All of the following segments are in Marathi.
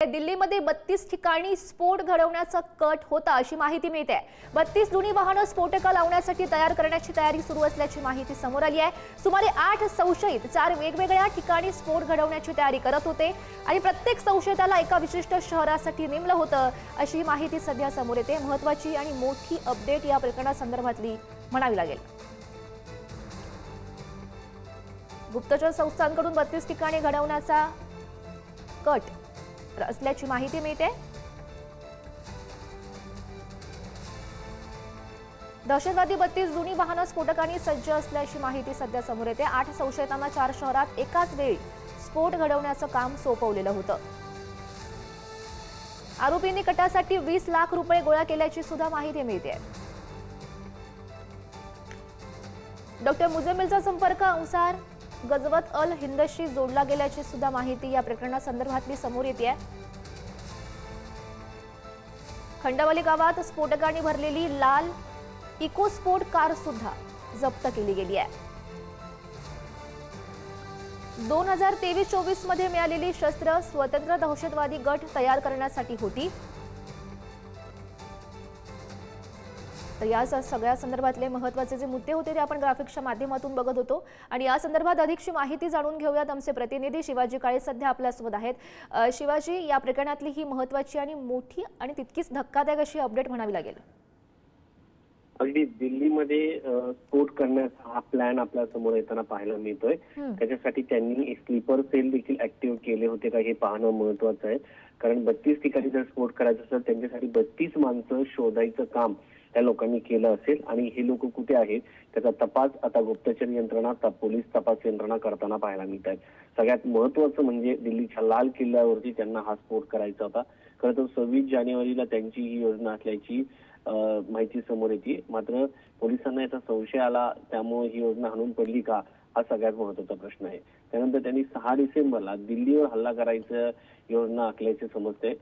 दिल्लीमध्ये 32 ठिकाणी स्फोट घडवण्याचा कट होता अशी माहिती मिळते। 32 जुनी वाहनं स्फोटकं लावण्यासाठी तयार करण्याची तयारी सुरू असल्याची माहिती समोर आली आहे। सुमारे 8 संशयित 4 वेगवेगळ्या ठिकाणी स्फोट घडवण्याची तयारी करत होते आणि प्रत्येक संशयिताला एका विशिष्ट शहरासाठी नेमलं होतं अशी माहिती सध्या समोर येते। महत्त्वाची आणि मोठी अपडेट या प्रकरणासंदर्भातली म्हणावी लागेल। गुप्तचर संस्थांकडून 32 ठिकाणी घडवण्याचा कट असल्याची माहिती मिळते। दहशतवादी 32 जुनी वाहनं स्फोटकांनी सज्ज असल्याची माहिती सध्या समोर येते। 8 संशयितांना 4 शहरात एकाच वेळी स्फोट घडवण्याचं काम सोपवलेलं होतं। आरोपींनी कटासाठी 20 लाख रुपये गोळा केल्याची सुद्धा माहिती मिळते। डॉक्टर मुझम्मिलचा संपर्क अंसार गजवत अल हिंदशी जोडला गेल्याची सुद्धा माहिती या प्रकरणासंदर्भातली समोर येते। खंडवाली गावात स्फोटकांनी भरलेली लाल इकोस्पोर्ट कार सुद्धा जप्त केली गेली आहे। 2023-24 मध्ये मिळालेली शस्त्र स्वतंत्र दहशतवादी गट तयार करण्यासाठी होती। तर या सगळ्या संदर्भातले महत्त्वाचे जे मुद्दे होते ते आपण ग्राफिक्सच्या माध्यमातून बघत होतो आणि या संदर्भात अधिकची माहिती जाणून घेऊयात। आमचे प्रतिनिधी शिवाजी काळे सध्या आपल्यासोबत आहेत। शिवाजी, या प्रकरणातली ही महत्त्वाची आणि मोठी आणि तितकीच धक्कादायक अशी अपडेट म्हणावी लागेल। अगदी दिल्लीमध्ये स्फोट करण्याचा हा प्लॅन आपल्या समोर येताना पाहायला मिळतोय। त्याच्यासाठी त्यांनी स्लीपर सेल देखील ऍक्टिव्ह केले होते का हे पाहणं महत्त्वाचं आहे, कारण 32 ठिकाणी जर स्फोट करायचा असेल त्यांच्यासाठी 32 माणसं शोधायचं काम त्या लोकांनी केलं असेल आणि हे लोक कुठे आहेत त्याचा तपास आता गुप्तचर यंत्रणा पोलीस तपास यंत्रणा करताना पाहायला मिळत आहे। सगळ्यात महत्त्वाचं म्हणजे दिल्लीच्या लाल किल्ल्यावरती त्यांना हा स्फोट करायचा होता। खरं तर 26 जानेवारीला त्यांची ही योजना असल्याची माहिती समोर येते, मात्र पोलिसांना याचा संशय आला, त्यामुळे ही योजना हाणून पडली का हा सगळ्यात महत्त्वाचा प्रश्न आहे। त्यानंतर त्यांनी 6 डिसेंबरला दिल्लीवर हल्ला करायचं योजना आखल्याचे समजते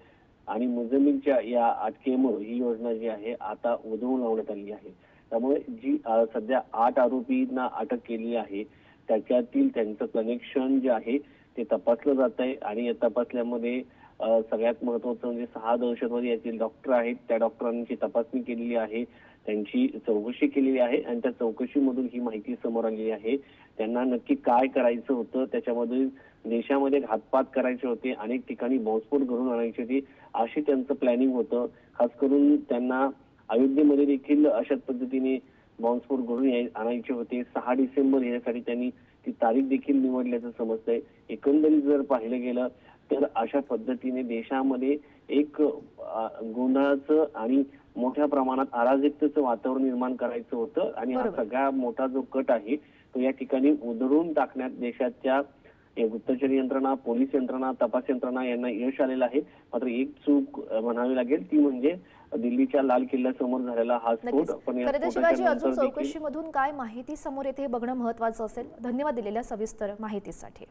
आणि मुझम्मिलच्या या अटकेमुळे ही योजना जी आहे आता उधळून लावण्यात आली आहे। त्यामुळे जी सध्या 8 आरोपींना अटक केली आहे त्याच्यातील त्यांचं कनेक्शन जे आहे ते तपासलं जात आहे आणि या तपासल्यामध्ये सगळ्यात महत्त्वाचं म्हणजे 6 दहशतवादी यातील डॉक्टर आहेत, त्या डॉक्टरांची तपासणी केलेली आहे, त्यांची चौकशी केलेली आहे आणि त्या चौकशीमधून ही माहिती समोर आलेली आहे। त्यांना नक्की काय करायचं होतं, त्याच्यामध्ये देशामध्ये घातपात करायचे होते, अनेक ठिकाणी बॉम्बस्फोट घडवून आणायचे होते, अशी त्यांचं प्लॅनिंग होतं। खास करून त्यांना अयोध्येमध्ये देखील अशाच पद्धतीने बॉम्बस्फोट घडवून आणायचे होते। 6 डिसेंबर यासाठी त्यांनी ती तारीख देखील निवडल्याचं समजतंय। एकंदरीत जर पाहिलं गेलं तर अशा पद्धतीने देशामध्ये एक गोंधळाचं आणि मोठ्या प्रमाणात अराजकतेचं वातावरण निर्माण करायचं होतं आणि हा सगळा मोठा जो कट आहे तो या ठिकाणी उधळून टाकण्यात देशाच्या गुप्तचर यंत्रणा, पोलीस यंत्रणा, तपास यंत्रणा यांना यश आलेलं आहे। मात्र एक चूक म्हणावी लागेल ती म्हणजे दिल्लीच्या लाल किल्ल्यासमोर झालेला हा स्फोट। पण शिवाजी, अजून चौकशीमधून काय माहिती समोर येते हे बघणं महत्त्वाचं असेल। धन्यवाद दिलेल्या सविस्तर माहितीसाठी।